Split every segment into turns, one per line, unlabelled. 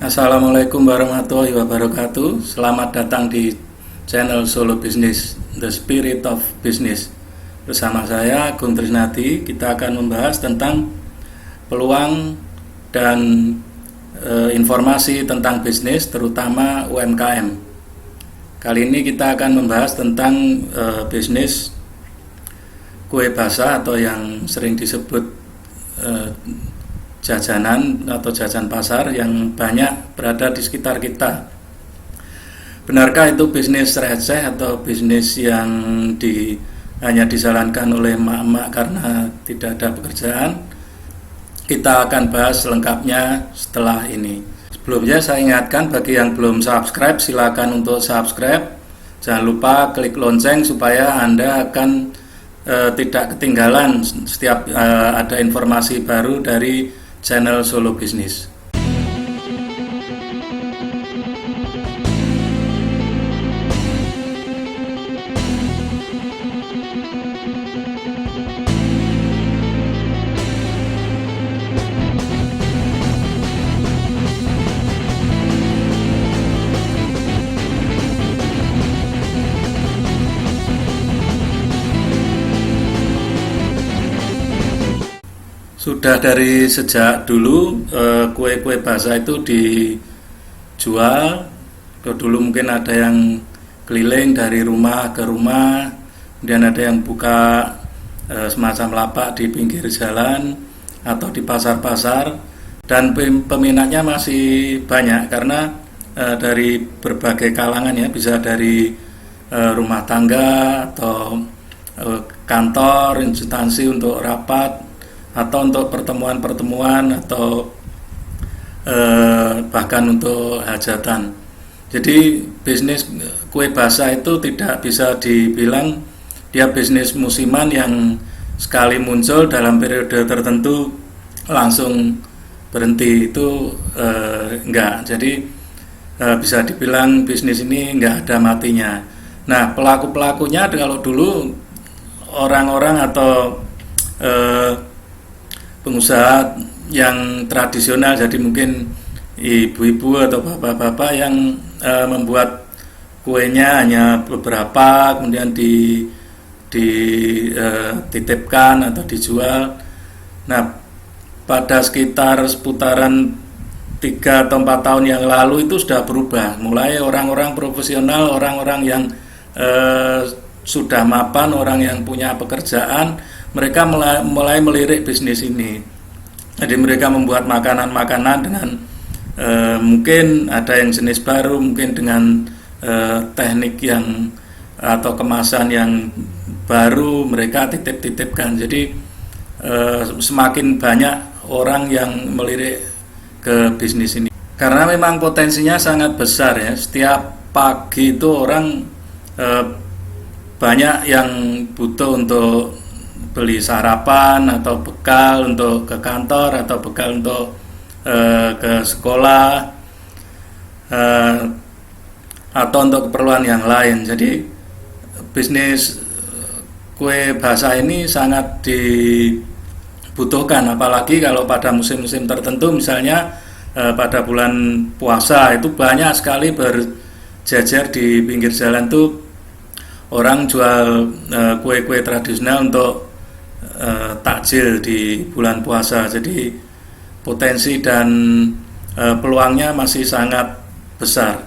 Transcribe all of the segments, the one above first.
Assalamualaikum warahmatullahi wabarakatuh. Selamat datang di channel Solo Business, The Spirit of Business. Bersama saya Gun Trisnadi, kita akan membahas tentang peluang dan informasi tentang bisnis, terutama UMKM. Kali ini kita akan membahas tentang bisnis kue basah atau yang sering disebut jajanan atau jajan pasar yang banyak berada di sekitar kita. Benarkah itu bisnis receh atau bisnis yang hanya dijalankan oleh emak-emak karena tidak ada pekerjaan? Kita akan bahas selengkapnya setelah ini. Sebelumnya saya ingatkan bagi yang belum subscribe, silakan untuk subscribe. Jangan lupa klik lonceng supaya Anda akan tidak ketinggalan setiap ada informasi baru dari channel Solo Business. Sudah dari sejak dulu kue-kue basah itu dijual. Dulu mungkin ada yang keliling dari rumah ke rumah, kemudian ada yang buka semacam lapak di pinggir jalan atau di pasar-pasar, dan peminatnya masih banyak karena dari berbagai kalangan ya, bisa dari rumah tangga atau kantor, instansi untuk rapat, atau untuk pertemuan-pertemuan, atau bahkan untuk hajatan. Jadi bisnis kue basah itu tidak bisa dibilang dia bisnis musiman yang sekali muncul dalam periode tertentu langsung berhenti, itu enggak. Jadi bisa dibilang bisnis ini enggak ada matinya. Nah, pelaku-pelakunya kalau dulu orang-orang atau pengusaha yang tradisional, jadi mungkin ibu-ibu atau bapak-bapak yang membuat kuenya hanya beberapa, kemudian dititipkan atau dijual. Nah, pada sekitar seputaran 3 atau 4 tahun yang lalu itu sudah berubah. Mulai orang-orang profesional, orang-orang yang sudah mapan, orang yang punya pekerjaan, mereka mulai melirik bisnis ini. Jadi mereka membuat makanan-makanan dengan mungkin ada yang jenis baru, mungkin dengan teknik yang atau kemasan yang baru, mereka titip-titipkan. Jadi semakin banyak orang yang melirik ke bisnis ini karena memang potensinya sangat besar ya. Setiap pagi itu orang banyak yang butuh untuk beli sarapan atau bekal untuk ke kantor atau bekal untuk ke sekolah atau untuk keperluan yang lain. Jadi bisnis kue basah ini sangat dibutuhkan, apalagi kalau pada musim-musim tertentu, misalnya pada bulan puasa itu banyak sekali berjejer di pinggir jalan tuh orang jual kue-kue tradisional untuk takjil di bulan puasa. Jadi potensi dan peluangnya masih sangat besar.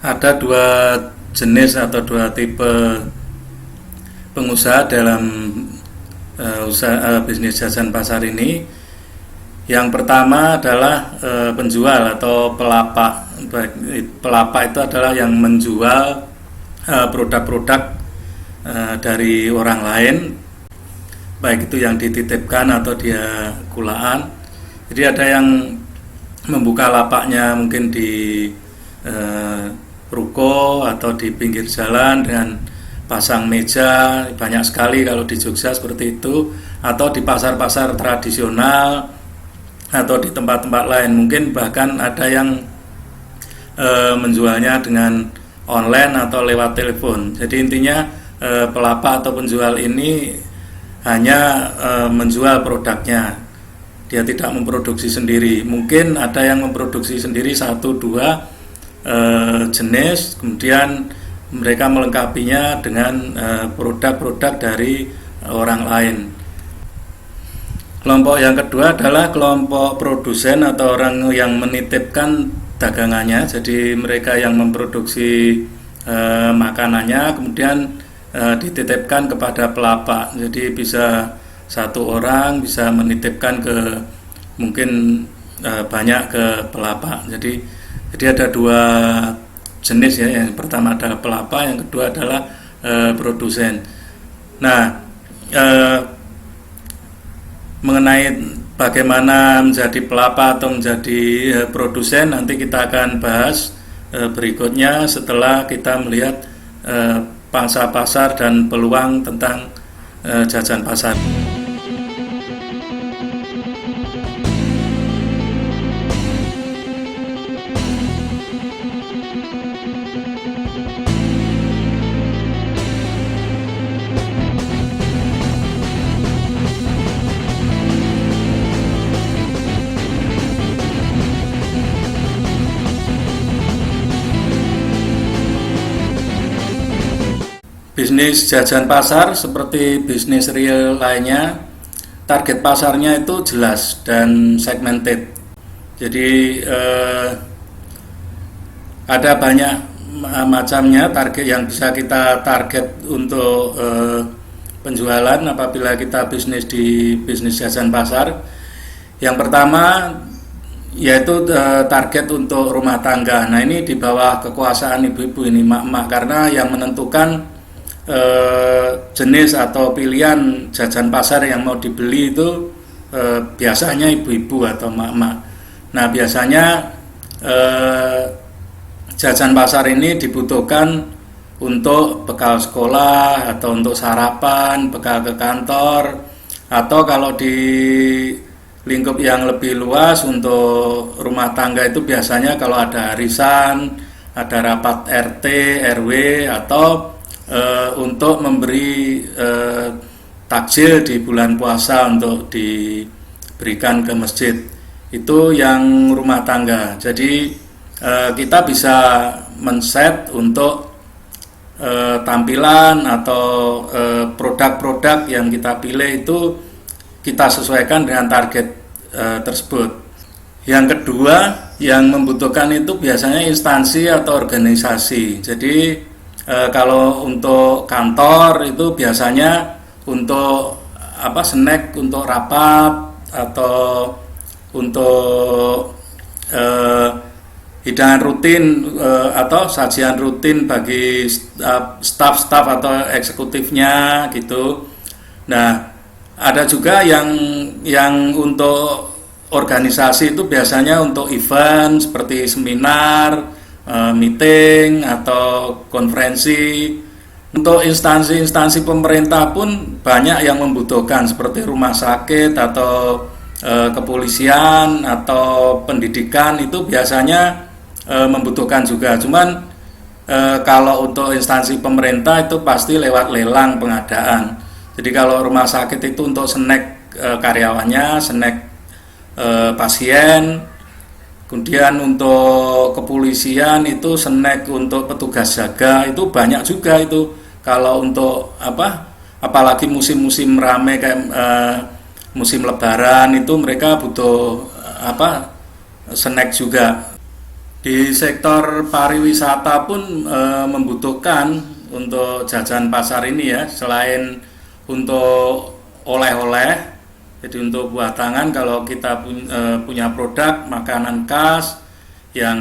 Ada 2 jenis atau 2 tipe pengusaha dalam usaha bisnis jajan pasar ini. Yang pertama adalah penjual atau pelapak. Pelapak itu adalah yang menjual produk-produk dari orang lain, baik itu yang dititipkan atau dia kulaan. Jadi ada yang membuka lapaknya mungkin di ruko atau di pinggir jalan dengan pasang meja, banyak sekali kalau di Jogja seperti itu, atau di pasar-pasar tradisional atau di tempat-tempat lain. Mungkin bahkan ada yang menjualnya dengan online atau lewat telepon. Jadi intinya pelapak atau penjual ini hanya menjual produknya, dia tidak memproduksi sendiri. Mungkin ada yang memproduksi sendiri 1-2 jenis, kemudian mereka melengkapinya dengan produk-produk dari orang lain. Kelompok yang kedua adalah kelompok produsen atau orang yang menitipkan dagangannya. Jadi mereka yang memproduksi makanannya kemudian dititipkan kepada pelapak. Jadi bisa satu orang bisa menitipkan ke mungkin banyak ke pelapak. Jadi ada 2 jenis ya. Yang pertama adalah pelapak, yang kedua adalah produsen. Nah, mengenai bagaimana menjadi pelapak atau menjadi produsen nanti kita akan bahas berikutnya setelah kita melihat pangsa pasar dan peluang tentang jajan pasar. Bisnis jajan pasar seperti bisnis real lainnya, target pasarnya itu jelas dan segmented. Jadi ada banyak macamnya target yang bisa kita target untuk penjualan apabila kita bisnis di bisnis jajan pasar. Yang pertama yaitu target untuk rumah tangga. Nah, ini di bawah kekuasaan ibu-ibu ini, mak-mak, karena yang menentukan jenis atau pilihan jajan pasar yang mau dibeli itu biasanya ibu-ibu atau mak-mak. Nah, biasanya jajan pasar ini dibutuhkan untuk bekal sekolah atau untuk sarapan, bekal ke kantor, atau kalau di lingkup yang lebih luas untuk rumah tangga itu biasanya kalau ada arisan, ada rapat RT, RW, atau untuk memberi takjil di bulan puasa untuk diberikan ke masjid. Itu yang rumah tangga. Jadi kita bisa men-set untuk tampilan atau produk-produk yang kita pilih itu kita sesuaikan dengan target tersebut. Yang kedua yang membutuhkan itu biasanya instansi atau organisasi. Jadi kalau untuk kantor itu biasanya untuk snack untuk rapat atau untuk hidangan rutin atau sajian rutin bagi staf-staf atau eksekutifnya gitu. Nah, ada juga yang untuk organisasi itu biasanya untuk event seperti seminar, meeting atau konferensi. Untuk instansi-instansi pemerintah pun banyak yang membutuhkan seperti rumah sakit atau kepolisian atau pendidikan, itu biasanya membutuhkan juga. Cuman kalau untuk instansi pemerintah itu pasti lewat lelang pengadaan. Jadi kalau rumah sakit itu untuk snack karyawannya, snack pasien. Kemudian untuk kepolisian itu snack untuk petugas jaga, itu banyak juga itu. Kalau untuk apalagi musim-musim ramai kayak musim lebaran itu mereka butuh snack juga. Di sektor pariwisata pun membutuhkan untuk jajan pasar ini ya, selain untuk oleh-oleh. Jadi untuk buah tangan, kalau kita punya produk makanan khas yang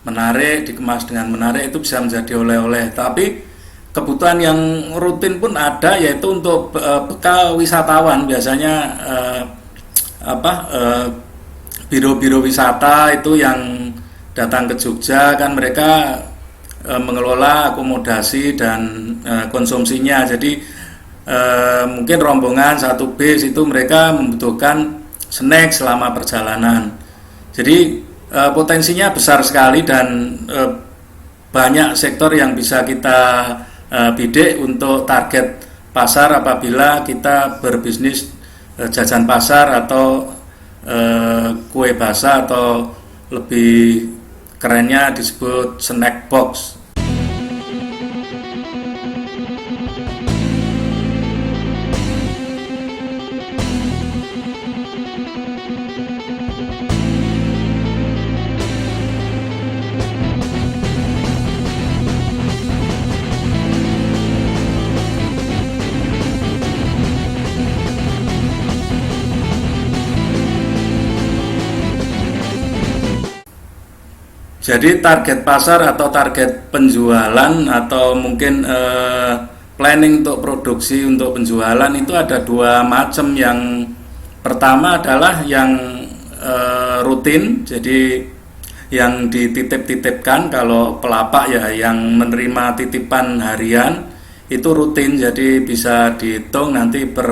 menarik, dikemas dengan menarik, itu bisa menjadi oleh-oleh. Tapi kebutuhan yang rutin pun ada, yaitu untuk bekal wisatawan. Biasanya biro-biro wisata itu yang datang ke Jogja kan mereka mengelola akomodasi dan konsumsinya. Jadi mungkin rombongan satu bis itu mereka membutuhkan snack selama perjalanan. Jadi potensinya besar sekali dan banyak sektor yang bisa kita bidik untuk target pasar apabila kita berbisnis jajan pasar atau kue basah atau lebih kerennya disebut snack box. Jadi target pasar atau target penjualan atau mungkin planning untuk produksi untuk penjualan itu ada dua macam. Yang pertama adalah yang rutin, jadi yang dititip-titipkan. Kalau pelapak ya yang menerima titipan harian itu rutin, jadi bisa dihitung nanti per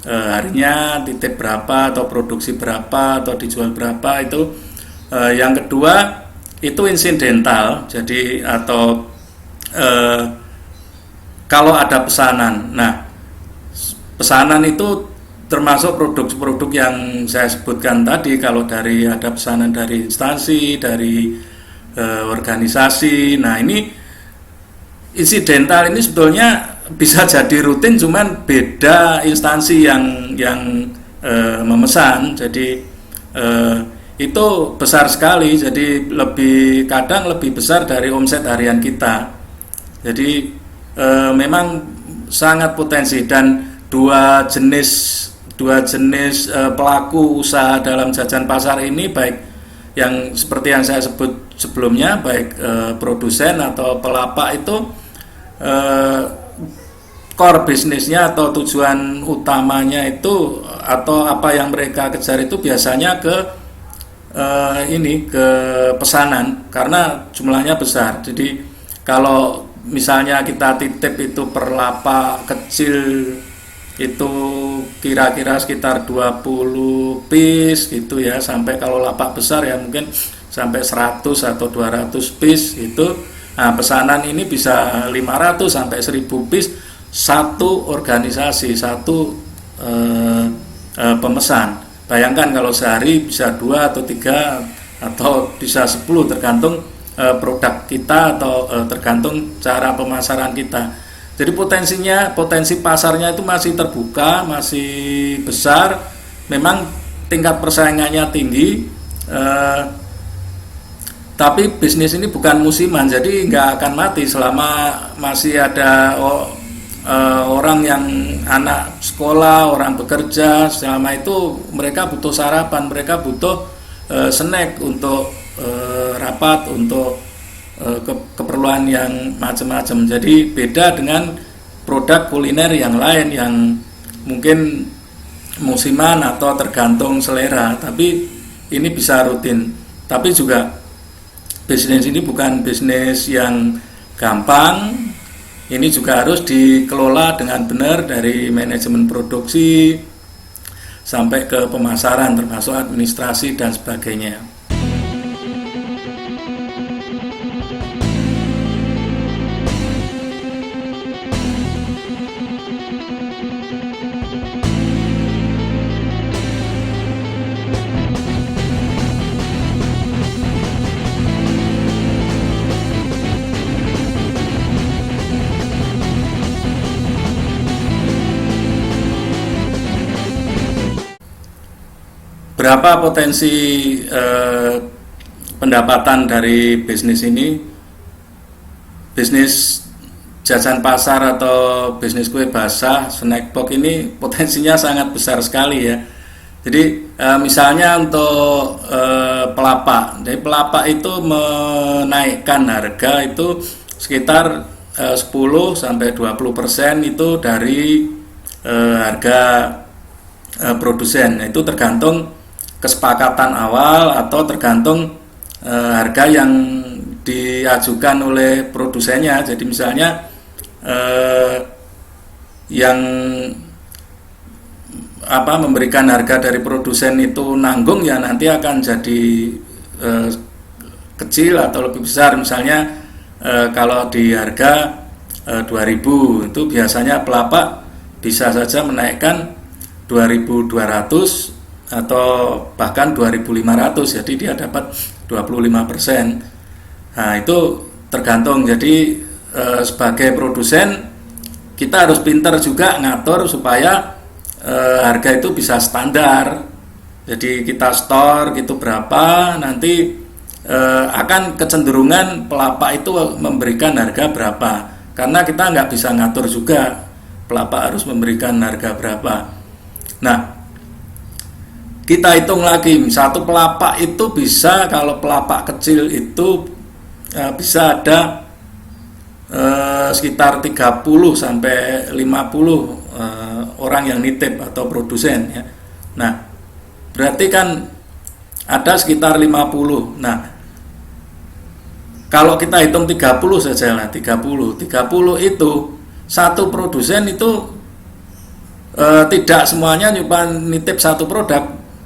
harinya titip berapa atau produksi berapa atau dijual berapa itu. Yang kedua itu insidental, jadi atau kalau ada pesanan. Nah, pesanan itu termasuk produk-produk yang saya sebutkan tadi. Kalau dari ada pesanan dari instansi, dari organisasi. Nah, ini insidental ini sebetulnya bisa jadi rutin, cuman beda instansi yang memesan. Jadi itu besar sekali, jadi kadang lebih besar dari omset harian kita. Jadi memang sangat potensi, dan dua jenis pelaku usaha dalam jajan pasar ini, baik yang seperti yang saya sebut sebelumnya, baik produsen atau pelapak itu core bisnisnya atau tujuan utamanya itu atau apa yang mereka kejar itu biasanya ke pesanan, karena jumlahnya besar. Jadi kalau misalnya kita titip itu per lapak kecil itu kira-kira sekitar 20 piece gitu ya, sampai kalau lapak besar ya mungkin sampai 100 atau 200 piece itu. Nah, pesanan ini bisa 500 sampai 1000 piece satu organisasi, satu pemesan. Bayangkan kalau sehari bisa 2 atau 3 atau bisa 10, tergantung produk kita atau tergantung cara pemasaran kita. Jadi potensi pasarnya itu masih terbuka, masih besar. Memang tingkat persaingannya tinggi, tapi bisnis ini bukan musiman, jadi nggak akan mati selama masih ada orang yang anak sekolah, orang bekerja. Selama itu mereka butuh sarapan, mereka butuh snack untuk rapat, untuk keperluan yang macam-macam. Jadi beda dengan produk kuliner yang lain yang mungkin musiman atau tergantung selera, tapi ini bisa rutin. Tapi juga bisnis ini bukan bisnis yang gampang. Ini juga harus dikelola dengan benar dari manajemen produksi sampai ke pemasaran, termasuk administrasi dan sebagainya. Berapa potensi pendapatan dari bisnis ini? Bisnis jajan pasar atau bisnis kue basah, snack box ini potensinya sangat besar sekali ya. Jadi misalnya untuk pelapak, jadi pelapak itu menaikkan harga itu sekitar 10 sampai 20% itu dari harga produsen. Itu tergantung kesepakatan awal atau tergantung harga yang diajukan oleh produsennya. Jadi misalnya yang memberikan harga dari produsen itu nanggung, ya nanti akan jadi kecil atau lebih besar. Misalnya kalau di harga 2.000 itu biasanya pelapak bisa saja menaikkan 2.200 atau bahkan 2.500, jadi dia dapat 25%. Nah itu tergantung. Jadi sebagai produsen kita harus pintar juga ngatur supaya harga itu bisa standar. Jadi kita store gitu berapa, nanti akan kecenderungan pelapak itu memberikan harga berapa, karena kita nggak bisa ngatur juga pelapak harus memberikan harga berapa. Nah kita hitung lagi, satu pelapak itu bisa, kalau pelapak kecil itu bisa ada sekitar 30 sampai 50 orang yang nitip atau produsen ya. Nah, berarti kan ada sekitar 50. Nah, kalau kita hitung 30 saja lah, 30 itu satu produsen itu tidak semuanya cuma nitip satu produk,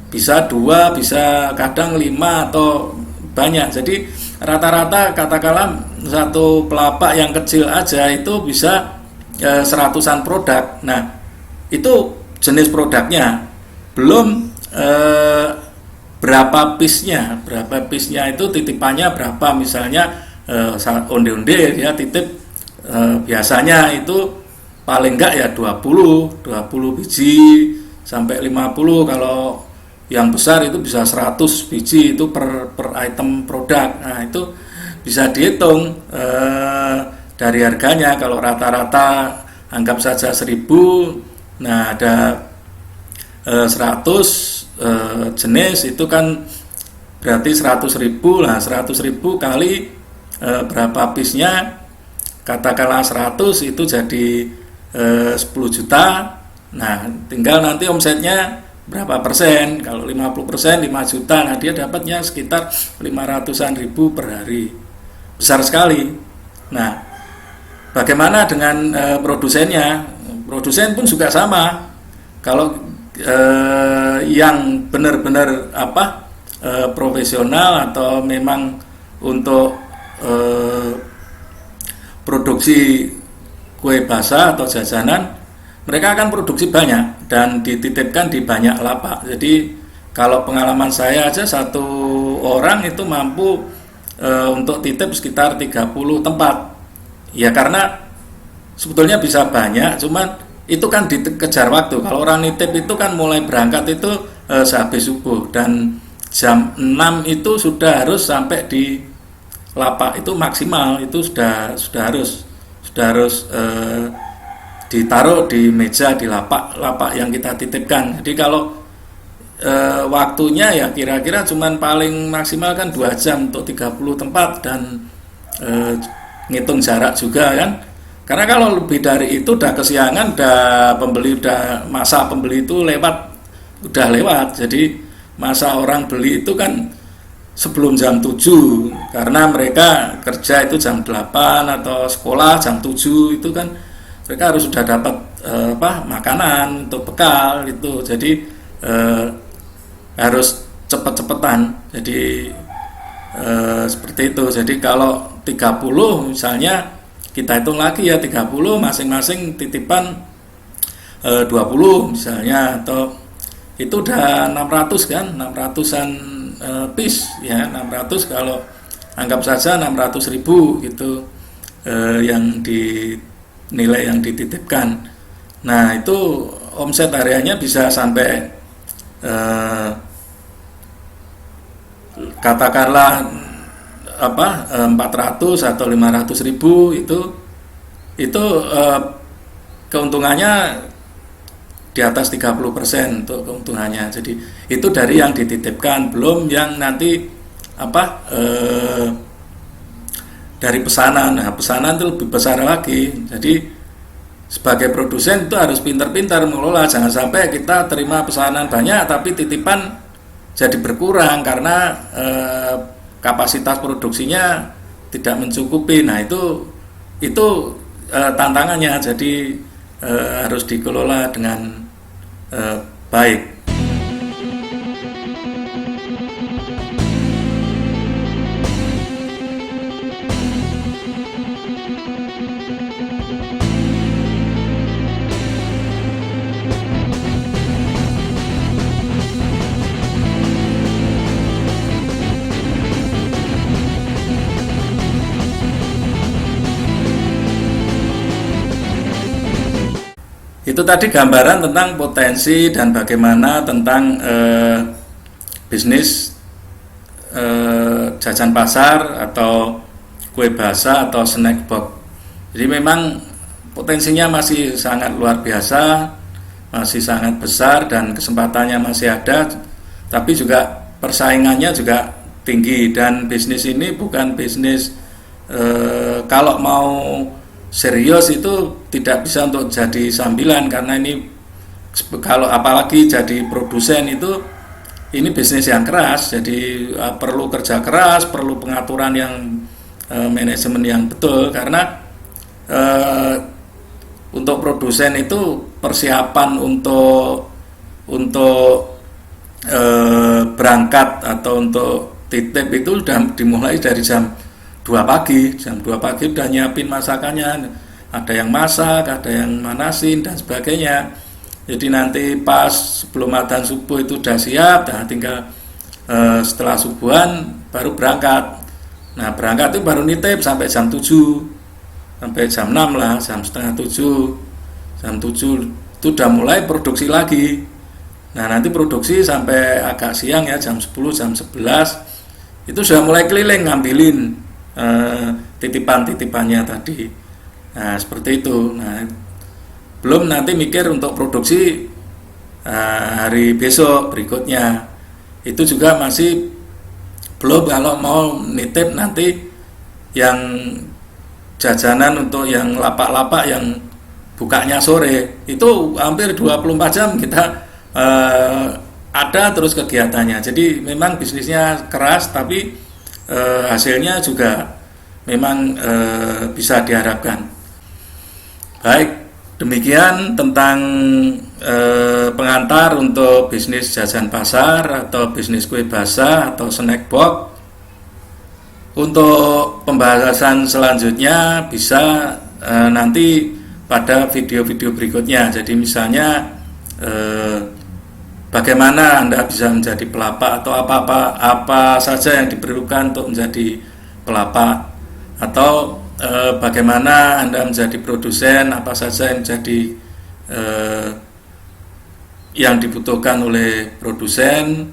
bisa 2, bisa kadang 5 atau banyak. Jadi rata-rata katakanlah satu pelapak yang kecil aja itu bisa 100-an produk. Nah itu jenis produknya, belum berapa piece-nya itu titipannya berapa. Misalnya onde-onde ya titip biasanya itu paling enggak ya 20 biji sampai 50. Kalau yang besar itu bisa 100 biji itu per item produk. Nah itu bisa dihitung dari harganya. Kalau rata-rata anggap saja 1.000, nah ada 100 jenis, itu kan berarti 100.000 lah. 100.000 kali berapa piece-nya, katakanlah 100 itu jadi 10 juta. Nah tinggal nanti omsetnya berapa persen. Kalau 50% 5 juta, nah dia dapatnya sekitar 500-an ribu per hari. Besar sekali. Nah bagaimana dengan produsennya? Produsen pun juga sama. Kalau yang benar-benar profesional atau memang untuk produksi kue basah atau jajanan, mereka akan produksi banyak dan dititipkan di banyak lapak. Jadi kalau pengalaman saya aja, satu orang itu mampu untuk titip sekitar 30 tempat. Ya karena sebetulnya bisa banyak, cuman itu kan dikejar waktu. Kalau orang nitip itu kan mulai berangkat itu sehabis subuh, dan jam 6 itu sudah harus sampai di lapak itu maksimal. Itu sudah harus ditaruh di meja di lapak yang kita titipkan. Jadi kalau waktunya ya kira-kira cuman paling maksimal kan 2 jam untuk 30 tempat, dan ngitung jarak juga kan. Karena kalau lebih dari itu udah kesiangan, masa pembeli itu udah lewat. Jadi masa orang beli itu kan sebelum jam 7, karena mereka kerja itu jam 8 atau sekolah jam 7, itu kan mereka harus sudah dapat makanan untuk bekal itu. Jadi harus cepet-cepetan. Jadi seperti itu. Jadi kalau 30 misalnya, kita hitung lagi ya, 30 masing-masing titipan 20 misalnya, atau itu udah 600 kan, 600-an piece ya. 600 kalau anggap saja 600.000 gitu yang nilai yang dititipkan. Nah itu omset hariannya bisa sampai katakanlah 400 atau 500.000. Itu keuntungannya di atas 30% untuk keuntungannya. Jadi itu dari yang dititipkan, belum yang nanti dari pesanan. Nah pesanan itu lebih besar lagi. Jadi sebagai produsen itu harus pintar-pintar mengelola. Jangan sampai kita terima pesanan banyak tapi titipan jadi berkurang, karena kapasitas produksinya tidak mencukupi. Nah itu tantangannya, jadi harus dikelola dengan baik. Itu tadi gambaran tentang potensi dan bagaimana tentang bisnis jajan pasar atau kue basah atau snack box. Jadi memang potensinya masih sangat luar biasa, masih sangat besar dan kesempatannya masih ada, tapi juga persaingannya juga tinggi. Dan bisnis ini bukan bisnis kalau mau serius itu tidak bisa untuk jadi sambilan, karena ini kalau apalagi jadi produsen itu ini bisnis yang keras, jadi perlu kerja keras, perlu pengaturan yang manajemen yang betul, karena untuk produsen itu persiapan untuk berangkat atau untuk titip itu sudah dimulai dari jam 2 pagi. Jam 2 pagi udah nyiapin masakannya, ada yang masak, ada yang manasin dan sebagainya. Jadi nanti pas sebelum adzan subuh itu udah siap, nah tinggal setelah subuhan baru berangkat. Nah berangkat itu baru nitip sampai jam 7, sampai jam 6 lah, jam setengah 7. Jam 7 itu udah mulai produksi lagi. Nah nanti produksi sampai agak siang ya, jam 10, jam 11 itu sudah mulai keliling ngambilin titipan-titipannya tadi. Nah seperti itu. Nah belum nanti mikir untuk produksi hari besok berikutnya, itu juga masih belum. Kalau mau nitip nanti yang jajanan untuk yang lapak-lapak yang bukanya sore itu hampir 24 jam kita ada terus kegiatannya. Jadi memang bisnisnya keras, tapi hasilnya juga memang bisa diharapkan. Baik, demikian tentang pengantar untuk bisnis jajan pasar atau bisnis kue basah atau snack box. Untuk pembahasan selanjutnya bisa nanti pada video-video berikutnya. Jadi misalnya bagaimana Anda bisa menjadi pelapak atau apa saja yang diperlukan untuk menjadi pelapak, atau bagaimana Anda menjadi produsen, apa saja yang menjadi yang dibutuhkan oleh produsen,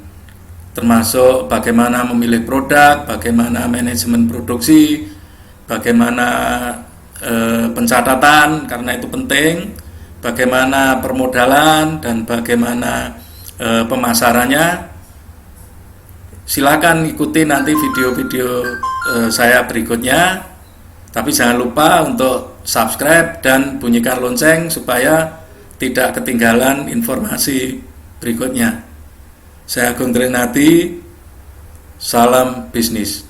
termasuk bagaimana memilih produk, bagaimana manajemen produksi, bagaimana pencatatan karena itu penting, bagaimana permodalan dan bagaimana pemasarannya. Silakan ikuti nanti video-video saya berikutnya, tapi jangan lupa untuk subscribe dan bunyikan lonceng supaya tidak ketinggalan informasi berikutnya. Saya Agung Trinadi, salam bisnis.